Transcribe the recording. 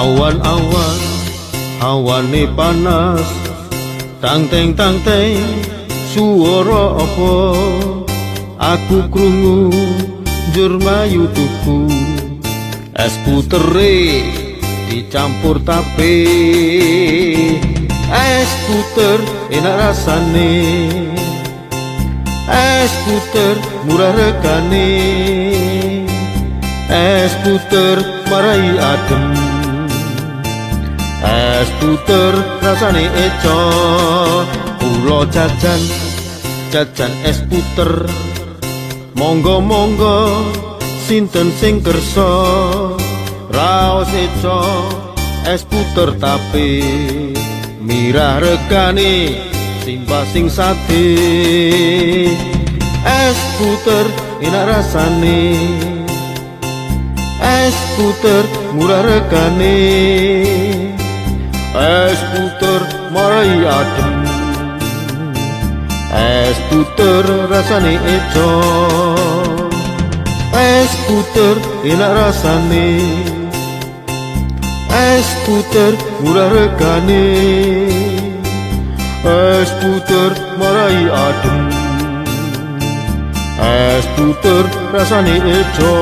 Awan-awan hawane panas, tang teng suara apa aku krungu njur mayu tuku es putere dicampur tape. Es puter enak rasane, es puter murah regane, es puter marai adem, es puter rasane eco. Kula jajan es puter, monggo sinten sing kersa raos eco es puter tape. Mirah regane simbah sing sate, es puter enak rasane, es puter murah regane, es puter marai adem, es puter rasane eco, es puter enak rasane, es puter murah regane, es puter marai adem, es puter rasane eco.